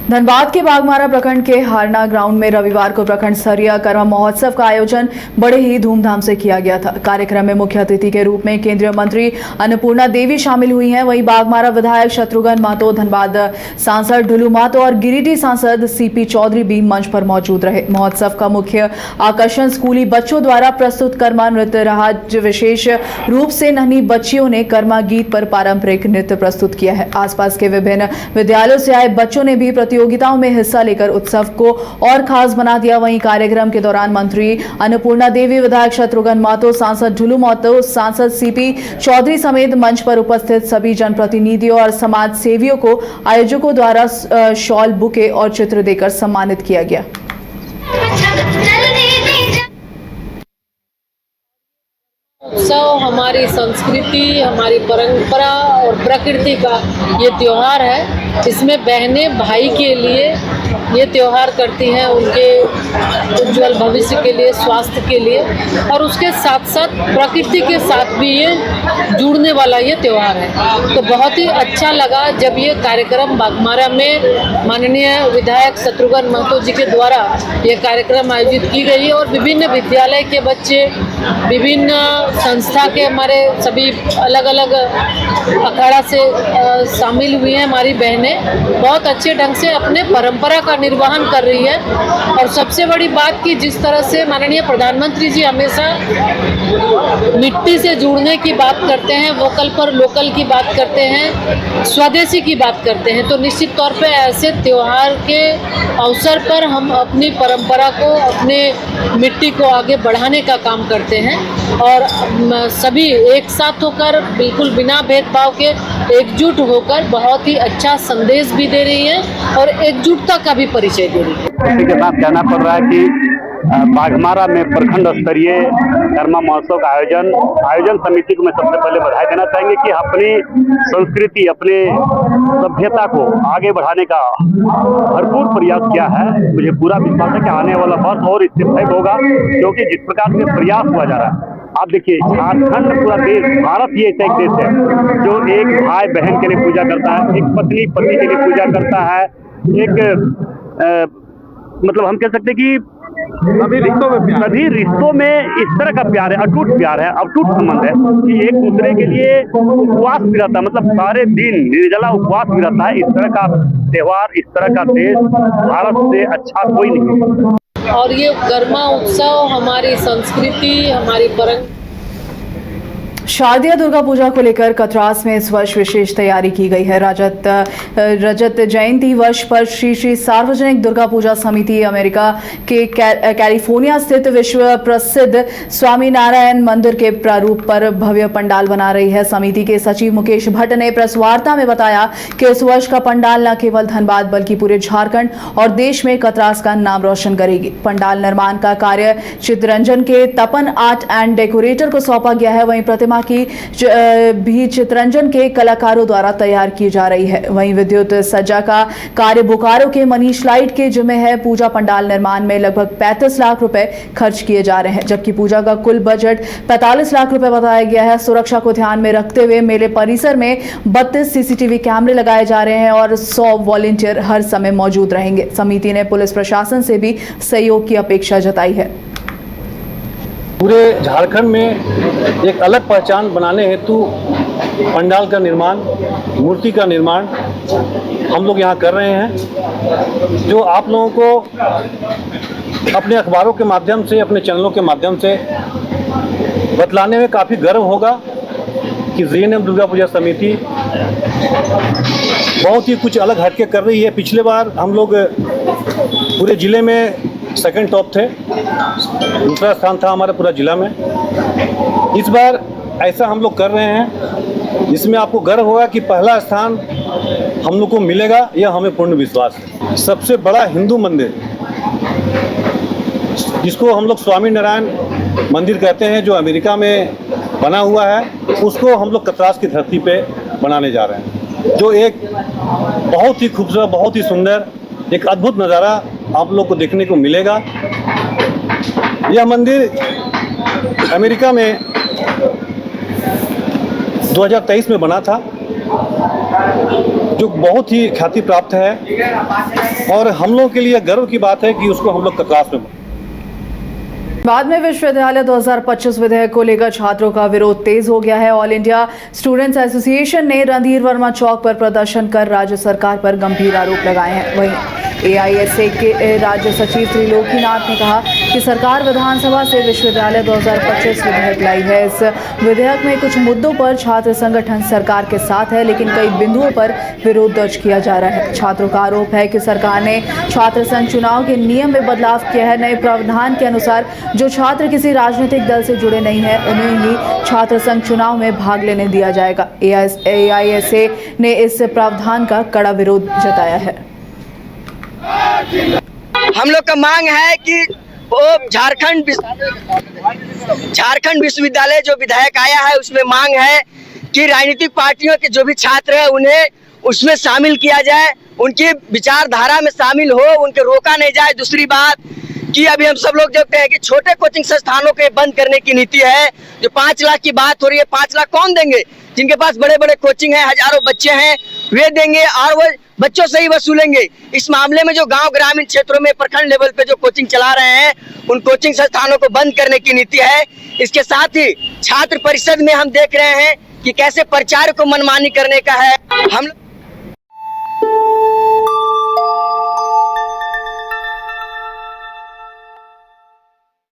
धनबाद के बागमारा प्रखंड के हारना ग्राउंड में रविवार को प्रखंड स्तरीय कर्म महोत्सव का आयोजन बड़े ही धूमधाम से किया गया था। कार्यक्रम में मुख्य अतिथि के रूप में केंद्रीय मंत्री अन्नपूर्णा देवी शामिल हुई हैं। वहीं बागमारा विधायक शत्रुघ्न महतो, धनबाद सांसद ढुलू महतो और गिरिडीह सांसद सीपी चौधरी भी मंच पर मौजूद रहे। महोत्सव का मुख्य आकर्षण स्कूली बच्चों द्वारा प्रस्तुत कर्मा नृत्य रहा। विशेष रूप से नन्ही बच्चियों ने कर्मा गीत पर पारंपरिक नृत्य प्रस्तुत किया है। आसपास के विभिन्न विद्यालयों से आए बच्चों ने भी प्रतियोगिताओं में हिस्सा लेकर उत्सव को और खास बना दिया। वहीं कार्यक्रम के दौरान मंत्री अन्नपूर्णा देवी, विधायक शत्रुघ्न महतो, सांसद ढुलू महतो, सांसद सीपी चौधरी समेत मंच पर उपस्थित सभी जनप्रतिनिधियों और समाज सेवियों को आयोजकों द्वारा शॉल, बुके और चित्र देकर सम्मानित किया गया। उत्सव हमारी संस्कृति, हमारी परंपरा और प्रकृति का ये त्योहार है। इसमें बहनें भाई के लिए ये त्योहार करती हैं, उनके उज्जवल भविष्य के लिए, स्वास्थ्य के लिए, और उसके साथ साथ प्रकृति के साथ भी ये जुड़ने वाला ये त्योहार है। तो बहुत ही अच्छा लगा जब ये कार्यक्रम बागमारा में माननीय विधायक शत्रुघ्न महतो जी के द्वारा ये कार्यक्रम आयोजित की गई और विभिन्न विद्यालय के बच्चे, विभिन्न संस्था के हमारे सभी अलग अलग अखाड़ा से शामिल हुई हैं। हमारी बहनें बहुत अच्छे ढंग से अपने परंपरा का निर्वहन कर रही है। और सबसे बड़ी बात कि जिस तरह से माननीय प्रधानमंत्री जी हमेशा मिट्टी से जुड़ने की बात करते हैं, वोकल पर लोकल की बात करते हैं, स्वदेशी की बात करते हैं, तो निश्चित तौर पे ऐसे त्योहार के अवसर पर हम अपनी परंपरा को, अपने मिट्टी को आगे बढ़ाने का काम करते हैं और सभी एक साथ होकर बिल्कुल बिना भेदभाव के एकजुट होकर बहुत ही अच्छा संदेश भी दे रही है और एकजुटता का भी परिचय दे रही है। इसी के साथ कहना पड़ रहा है कि बागमारा में प्रखंड स्तरीय कर्मा महोत्सव का आयोजन समिति को मैं सबसे पहले बधाई देना चाहेंगे कि अपनी संस्कृति, अपने सभ्यता को आगे बढ़ाने का भरपूर प्रयास किया है। मुझे पूरा विश्वास है कि आने वाला वर्ष और इससे भय होगा, क्योंकि जिस प्रकार से प्रयास हुआ जा रहा है। आप देखिए, झारखंड, पूरा देश, भारत ही ऐसा एक देश है जो एक भाई बहन के लिए पूजा करता है, एक पत्नी पति के लिए पूजा करता है, एक मतलब हम कह सकते हैं कि सभी रिश्तों में इस तरह का प्यार है, अटूट प्यार है, अटूट संबंध है कि एक दूसरे के लिए उपवास भी रहता है, मतलब सारे दिन निर्जला उपवास भी रहता है। इस तरह का त्योहार, इस तरह का देश भारत से अच्छा कोई नहीं है। और ये कर्मा उत्सव हमारी संस्कृति, हमारी परंपरा। शारदीय दुर्गा पूजा को लेकर कतरास में इस वर्ष विशेष तैयारी की गई है। रजत जयंती वर्ष पर श्री श्री सार्वजनिक दुर्गा पूजा समिति अमेरिका के कैलिफोर्निया स्थित विश्व प्रसिद्ध स्वामीनारायण मंदिर के प्रारूप पर भव्य पंडाल बना रही है। समिति के सचिव मुकेश भट्ट ने प्रेस वार्ता में बताया कि इस वर्ष का पंडाल न केवल धनबाद बल्कि पूरे झारखंड और देश में कतरास का नाम रोशन करेगी। पंडाल निर्माण का कार्य चित्ररंजन के तपन आर्ट एंड डेकोरेटर को सौंपा गया है। वहीं प्रतिमा की भी चित्ररंजन के कलाकारों द्वारा तैयार की जा रही है। वहीं विद्युत सज्जा का कार्य बोकारो के मनीष लाइट के जिम्मे है। पूजा पंडाल निर्माण में लगभग 35 लाख रुपए खर्च किए जा रहे हैं, जबकि पूजा का कुल बजट 45 लाख रुपए बताया गया है। सुरक्षा को ध्यान में रखते हुए मेले परिसर में 32 सीसीटीवी कैमरे लगाए जा रहे हैं और 100 वॉलंटियर हर समय मौजूद रहेंगे। समिति ने पुलिस प्रशासन से भी सहयोग की अपेक्षा जताई है। पूरे झारखंड में एक अलग पहचान बनाने हेतु पंडाल का निर्माण, मूर्ति का निर्माण हम लोग यहाँ कर रहे हैं, जो आप लोगों को अपने अखबारों के माध्यम से, अपने चैनलों के माध्यम से बतलाने में काफ़ी गर्व होगा कि जीएनएम दुर्गा पूजा समिति बहुत ही कुछ अलग हटके कर रही है। पिछले बार हम लोग पूरे ज़िले में सेकंड टॉप थे, दूसरा स्थान था हमारा पूरा जिला में। इस बार ऐसा हम लोग कर रहे हैं जिसमें आपको गर्व होगा कि पहला स्थान हम लोग को मिलेगा, यह हमें पूर्ण विश्वास है। सबसे बड़ा हिंदू मंदिर जिसको हम लोग स्वामी नारायण मंदिर कहते हैं, जो अमेरिका में बना हुआ है, उसको हम लोग कतरास की धरती पे बनाने जा रहे हैं, जो एक बहुत ही खूबसूरत, बहुत ही सुंदर, एक अद्भुत नज़ारा आप लोग को देखने को मिलेगा। यह मंदिर अमेरिका में 2023 में बना था जो बहुत ही ख्याति प्राप्त है और हम लोग के लिए गर्व की बात है कि उसको हम लोग कतरास में बाद में विश्वविद्यालय 2025 विधेयक को लेकर छात्रों का विरोध तेज हो गया है। ऑल इंडिया स्टूडेंट्स एसोसिएशन ने रणधीर वर्मा चौक पर प्रदर्शन कर राज्य सरकार पर गंभीर आरोप लगाए हैं। वहीं AISA के राज्य सचिव त्रिलोकीनाथ ने कहा कि सरकार विधानसभा से विश्वविद्यालय 2025 विधेयक लाई है। इस विधेयक में कुछ मुद्दों पर छात्र संगठन सरकार के साथ है, लेकिन कई बिंदुओं पर विरोध दर्ज किया जा रहा है। छात्रों का आरोप है कि सरकार ने छात्र संघ चुनाव के नियम में बदलाव किया है। नए प्रावधान के अनुसार जो छात्र किसी राजनीतिक दल से जुड़े नहीं हैं, उन्हें ही छात्र संघ चुनाव में भाग लेने दिया जाएगा। AISA ने इस प्रावधान का कड़ा विरोध जताया है। हम लोग का मांग है कि वो झारखंड विश्वविद्यालय जो विधेयक आया है उसमें मांग है कि राजनीतिक पार्टियों के जो भी छात्र हैं उन्हें उसमें शामिल किया जाए, उनकी विचारधारा में शामिल हो, उनके रोका नहीं जाए। दूसरी बात कि अभी हम सब लोग देखते हैं कि छोटे कोचिंग संस्थानों के बंद करने की नीति है। जो 5 लाख की बात हो रही है, 5 लाख कौन देंगे? जिनके पास बड़े बड़े कोचिंग है, हजारों बच्चे हैं, वे देंगे और वो बच्चों से ही वसूलेंगे। इस मामले में जो गांव ग्रामीण क्षेत्रों में प्रखंड लेवल पे जो कोचिंग चला रहे हैं, उन कोचिंग संस्थानों को बंद करने की नीति है। इसके साथ ही छात्र परिषद में हम देख रहे हैं कि कैसे प्रचार को मनमानी करने का है। हम